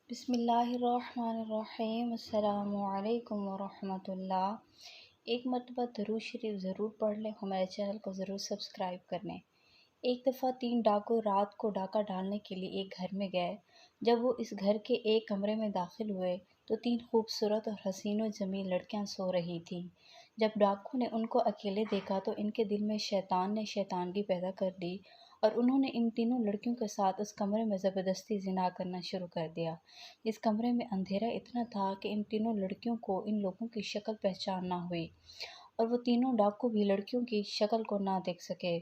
بسم اللہ الرحمن الرحیم۔ السلام علیکم ورحمۃ اللہ۔ ایک مرتبہ درود شریف ضرور پڑھ لیں، ہمارے چینل کو ضرور سبسکرائب کر لیں۔ ایک دفعہ 3 ڈاکو رات کو ڈاکہ ڈالنے کے لیے ایک گھر میں گئے۔ جب وہ اس گھر کے ایک کمرے میں داخل ہوئے تو 3 خوبصورت اور حسین و جمیل لڑکیاں سو رہی تھیں۔ جب ڈاکو نے ان کو اکیلے دیکھا تو ان کے دل میں شیطان نے شیطانگی پیدا کر دی اور انہوں نے ان تینوں لڑکیوں کے ساتھ اس کمرے میں زبردستی زنا کرنا شروع کر دیا۔ اس کمرے میں اندھیرا اتنا تھا کہ ان تینوں لڑکیوں کو ان لوگوں کی شکل پہچان نہ ہوئی، اور وہ تینوں ڈاکو بھی لڑکیوں کی شکل کو نہ دیکھ سکے۔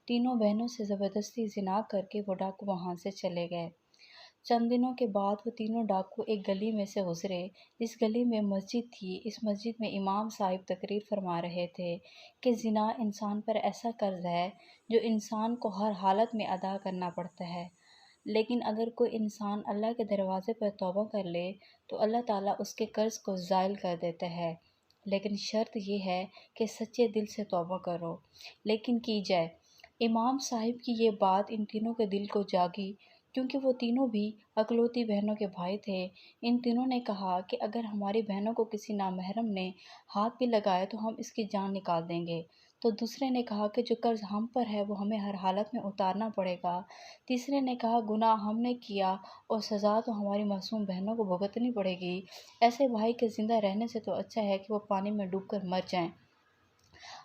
تینوں بہنوں سے زبردستی زنا کر کے وہ ڈاکو وہاں سے چلے گئے۔ چند دنوں کے بعد وہ تینوں ڈاکو ایک گلی میں سے گزرے۔ اس گلی میں مسجد تھی۔ اس مسجد میں امام صاحب تقریر فرما رہے تھے کہ زنا انسان پر ایسا قرض ہے جو انسان کو ہر حالت میں ادا کرنا پڑتا ہے، لیکن اگر کوئی انسان اللہ کے دروازے پر توبہ کر لے تو اللہ تعالیٰ اس کے قرض کو زائل کر دیتا ہے، لیکن شرط یہ ہے کہ سچے دل سے توبہ کرو، لیکن کی جائے۔ امام صاحب کی یہ بات ان تینوں کے دل کو جاگی، کیونکہ وہ تینوں بھی اکلوتی بہنوں کے بھائی تھے۔ ان تینوں نے کہا کہ اگر ہماری بہنوں کو کسی نامحرم نے ہاتھ بھی لگایا تو ہم اس کی جان نکال دیں گے۔ تو دوسرے نے کہا کہ جو قرض ہم پر ہے وہ ہمیں ہر حالت میں اتارنا پڑے گا۔ تیسرے نے کہا گناہ ہم نے کیا اور سزا تو ہماری معصوم بہنوں کو بھگتنی پڑے گی۔ ایسے بھائی کے زندہ رہنے سے تو اچھا ہے کہ وہ پانی میں ڈوب کر مر جائیں۔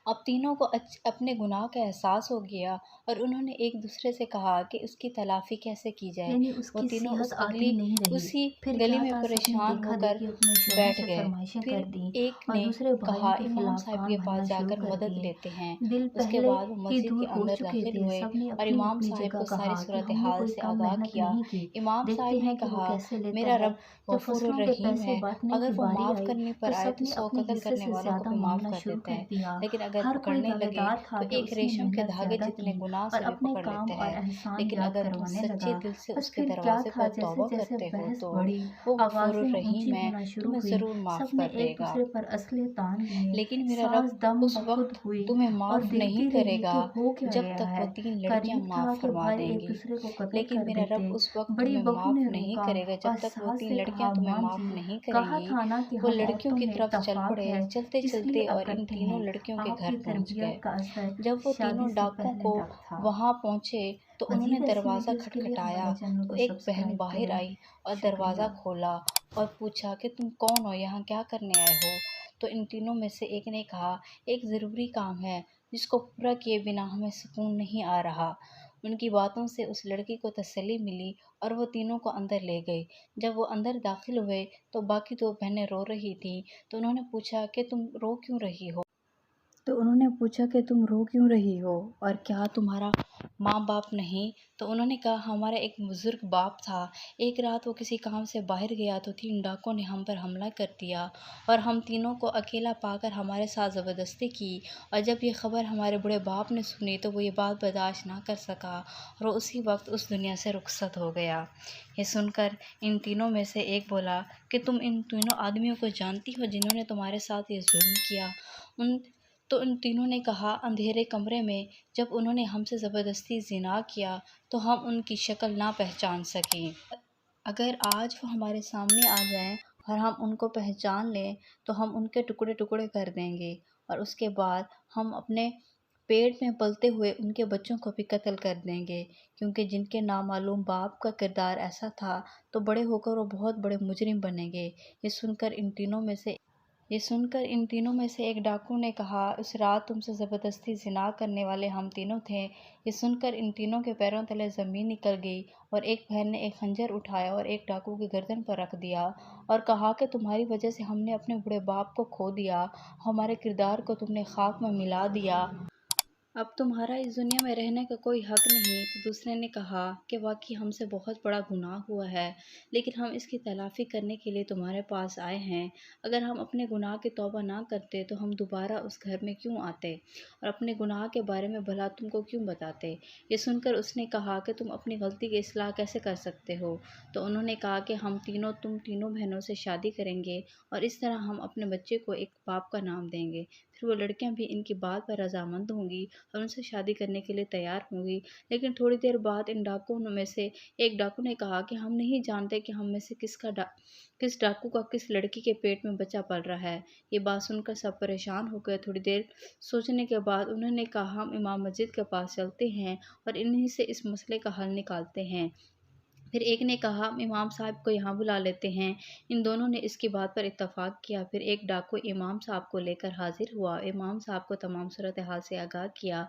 اب تینوں کو اپنے گناہ کا احساس ہو گیا اور انہوں نے ایک دوسرے سے کہا کہ اس کی تلافی کیسے کی جائے۔ یعنی اس وہ کی تینوں صحت عادی نہیں رہی۔ اسی پھر گلی کیا میں تھا، سب نے پریشان ہو دیکھا کر دیکھی اپنے شوہروں بیٹھ سے گئے۔ فرمائشیں پھر کر دیں ایک اور نے دوسرے کہا بھائیوں کے امام خلاف صاحب کے کام پاس بننا جا شروع کر کر مدد دیے۔ لیتے ہیں۔ دل اس کے پہلے بعد وہ ہی مسجد دور کے ہو اندر چکے داخل تھے، ہوئے سب نے اور اپنی امام اپنی صاحب جگہ کو ساری کہا کہ ہم نے صورتحال کوئی سے کم آگاہ محنت کیا۔ نہیں کی، امام دیکھتے صاحب نے ہیں کہ وہ کہا کیسے لیتا میرا ہے۔ رب جب غفور فصلوں کے الرحیم پیسے ہے، بانٹنے اگر کی وہ باری معاف آئی کرنے تو پر آئے سب تو نے 100 اپنے قتل حصے کرنے سے والوں کو زیادہ بھی معاف مانگنا کر شروع دیتا کر ہے، دیا۔ لیکن اگر ہر کوئی پکڑنے دعوے لگے دار تھا تو کہ ایک اس نے ریشم کے محنت دھاگے زیادہ جتنے کی گناہ اور سے بھی اپنے پکڑ کام لیتا اور ہے، احسان لیکن یاد اگر تم کروانے سچے لگا۔ دل سے اس بس کے پھر کیا دروازے تھا، پر جیسے توبہ جیسے کرتے ہو بحث تو بڑھی، وہ غفور آوازیں الرحیم اونچی ہے، ہونا شروع تمہیں ہوئیں، ضرور معاف سب نے کر دے ایک گا۔ دوسرے پر اسلحے تان لیے، لیکن میرا رب ساز دم اس بخود وقت ہوئی تمہیں اور معاف نہیں دیکھتی کرے رہی گا کہ ہو کیا جب رہا تک وہ ہے۔ 3 لڑکیاں قریب تھا معاف کہ فرما بھائی دیں ایک گی، دوسرے کو قتل لیکن کر میرا رب دیتے۔ اس وقت بڑی تمہیں بہو معاف نے نہیں روکا کرے گا جب اور تک وہ ساس 3 سے لڑکیاں کہا تمہیں ماں معاف جی، نہیں کریں کہا گی۔ تھا نا کہ وہ ہم لڑکیوں عورتوں کی میں طرف چل اتفاق پڑے، ہے، چلتے اس لیے چلتے اب اور ان کرتے تینوں ہیں۔ لڑکیوں کے آپ گھر کی پہنچ گئے۔ تربیت کا اثر جب وہ شادی تینوں سے ڈاکوں پہلے کو تک تھا۔ وہاں پہنچے تو انہوں نے مزید ایسی دروازہ ویڈیوز کے لیے کھٹکھٹایا ہمارے چینل تو کو ایک بہن سبسکرائب باہر کریں۔ آئی اور شکریہ۔ دروازہ کھولا اور پوچھا کہ تم کون ہو، یہاں کیا کرنے آئے ہو؟ تو ان تینوں میں سے ایک نے کہا ایک ضروری کام ہے جس کو پورا کیے بنا ہمیں سکون نہیں آ رہا۔ ان کی باتوں سے اس لڑکی کو تسلی ملی اور وہ تینوں کو اندر لے گئی۔ جب وہ اندر داخل ہوئے تو باقی 2 بہنیں رو رہی تھیں، تو انہوں نے پوچھا کہ تم رو کیوں رہی ہو؟ اور کیا تمہارا ماں باپ نہیں؟ تو انہوں نے کہا ہمارا ایک بزرگ باپ تھا، ایک رات وہ کسی کام سے باہر گیا تو 3 ڈاکوں نے ہم پر حملہ کر دیا اور ہم تینوں کو اکیلا پا کر ہمارے ساتھ زبردستی کی، اور جب یہ خبر ہمارے بوڑھے باپ نے سنی تو وہ یہ بات برداشت نہ کر سکا اور وہ اسی وقت اس دنیا سے رخصت ہو گیا۔ یہ سن کر ان تینوں میں سے ایک بولا کہ تم ان تینوں آدمیوں کو جانتی ہو جنہوں نے تمہارے ساتھ یہ ظلم کیا؟ تو ان تینوں نے کہا اندھیرے کمرے میں جب انہوں نے ہم سے زبردستی زنا کیا تو ہم ان کی شکل نہ پہچان سکیں۔ اگر آج وہ ہمارے سامنے آ جائیں اور ہم ان کو پہچان لیں تو ہم ان کے ٹکڑے ٹکڑے کر دیں گے، اور اس کے بعد ہم اپنے پیٹ میں پلتے ہوئے ان کے بچوں کو بھی قتل کر دیں گے، کیونکہ جن کے نامعلوم باپ کا کردار ایسا تھا تو بڑے ہو کر وہ بہت بڑے مجرم بنیں گے۔ یہ سن کر ان تینوں میں سے ایک ڈاکو نے کہا اس رات تم سے زبردستی زنا کرنے والے ہم تینوں تھے۔ یہ سن کر ان تینوں کے پیروں تلے زمین نکل گئی اور ایک بہن نے ایک خنجر اٹھایا اور ایک ڈاکو کی گردن پر رکھ دیا اور کہا کہ تمہاری وجہ سے ہم نے اپنے بوڑھے باپ کو کھو دیا، ہمارے کردار کو تم نے خاک میں ملا دیا، اب تمہارا اس دنیا میں رہنے کا کوئی حق نہیں۔ تو دوسرے نے کہا کہ واقعی ہم سے بہت بڑا گناہ ہوا ہے، لیکن ہم اس کی تلافی کرنے کے لیے تمہارے پاس آئے ہیں۔ اگر ہم اپنے گناہ کی توبہ نہ کرتے تو ہم دوبارہ اس گھر میں کیوں آتے اور اپنے گناہ کے بارے میں بھلا تم کو کیوں بتاتے؟ یہ سن کر اس نے کہا کہ تم اپنی غلطی کی اصلاح کیسے کر سکتے ہو؟ تو انہوں نے کہا کہ تم تینوں بہنوں سے شادی کریں گے اور اس طرح ہم اپنے بچے کو ایک باپ کا نام دیں گے۔ پھر وہ لڑکیاں بھی ان کی بات پر رضامند ہوں گی اور ان سے شادی کرنے کے لیے تیار ہوں گی۔ لیکن تھوڑی دیر بعد ان ڈاکوؤں میں سے ایک ڈاکو نے کہا کہ ہم نہیں جانتے کہ ہم میں سے کس ڈاکو کا کس لڑکی کے پیٹ میں بچہ پل رہا ہے۔ یہ بات سن کر سب پریشان ہو گئے۔ تھوڑی دیر سوچنے کے بعد انہوں نے کہا ہم امام مسجد کے پاس چلتے ہیں اور انہی سے اس مسئلے کا حل نکالتے ہیں۔ پھر ایک نے کہا ہم امام صاحب کو یہاں بلا لیتے ہیں۔ ان دونوں نے اس کی بات پر اتفاق کیا۔ پھر ایک ڈاکو امام صاحب کو لے کر حاضر ہوا، امام صاحب کو تمام صورتحال سے آگاہ کیا۔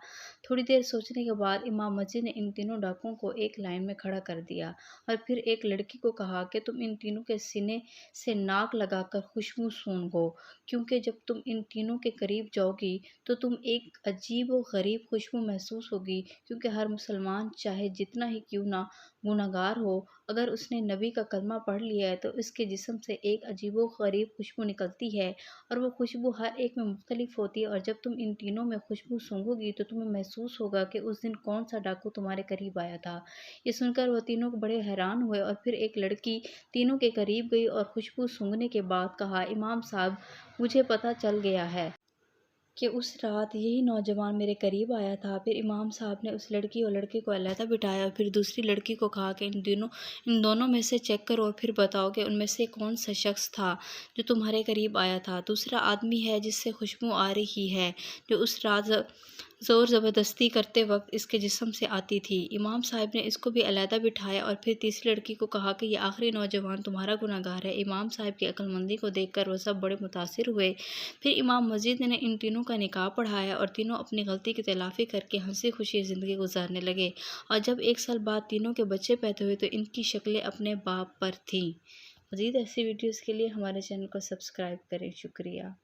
تھوڑی دیر سوچنے کے بعد امام مسجد نے ان تینوں ڈاکوؤں کو ایک لائن میں کھڑا کر دیا اور پھر ایک لڑکی کو کہا کہ تم ان تینوں کے سینے سے ناک لگا کر خوشبو سونگھو، کیونکہ جب تم ان تینوں کے قریب جاؤ گی تو تم ایک عجیب و غریب خوشبو محسوس ہوگی، کیونکہ ہر مسلمان چاہے جتنا ہی کیوں نہ گناہگار ہو، اگر اس نے نبی کا کلمہ پڑھ لیا ہے تو اس کے جسم سے ایک عجیب و غریب خوشبو نکلتی ہے اور وہ خوشبو ہر ایک میں مختلف ہوتی ہے، اور جب تم ان تینوں میں خوشبو سونگھو گی تو تمہیں محسوس ہوگا کہ اس دن کون سا ڈاکو تمہارے قریب آیا تھا۔ یہ سن کر وہ تینوں بڑے حیران ہوئے اور پھر ایک لڑکی تینوں کے قریب گئی اور خوشبو سونگھنے کے بعد کہا امام صاحب مجھے پتہ چل گیا ہے کہ اس رات یہی نوجوان میرے قریب آیا تھا۔ پھر امام صاحب نے اس لڑکی اور لڑکے کو علیحدہ بٹھایا اور پھر دوسری لڑکی کو کہا کہ ان دونوں میں سے چیک کرو اور پھر بتاؤ کہ ان میں سے کون سا شخص تھا جو تمہارے قریب آیا تھا۔ دوسرا آدمی ہے جس سے خوشبو آ رہی ہے، جو اس رات زور زبردستی کرتے وقت اس کے جسم سے آتی تھی۔ امام صاحب نے اس کو بھی علیحدہ بٹھایا اور پھر تیسری لڑکی کو کہا کہ یہ آخری نوجوان تمہارا گنہگار ہے۔ امام صاحب کی عقل مندی کو دیکھ کر وہ سب بڑے متاثر ہوئے۔ پھر امام مسجد نے ان تینوں کا نکاح پڑھایا اور تینوں اپنی غلطی کی تلافی کر کے ہنسی خوشی زندگی گزارنے لگے، اور جب 1 سال بعد تینوں کے بچے پیدا ہوئے تو ان کی شکلیں اپنے باپ پر تھیں۔ مزید ایسی ویڈیوز کے لیے ہمارے چینل کو سبسکرائب کریں۔ شکریہ۔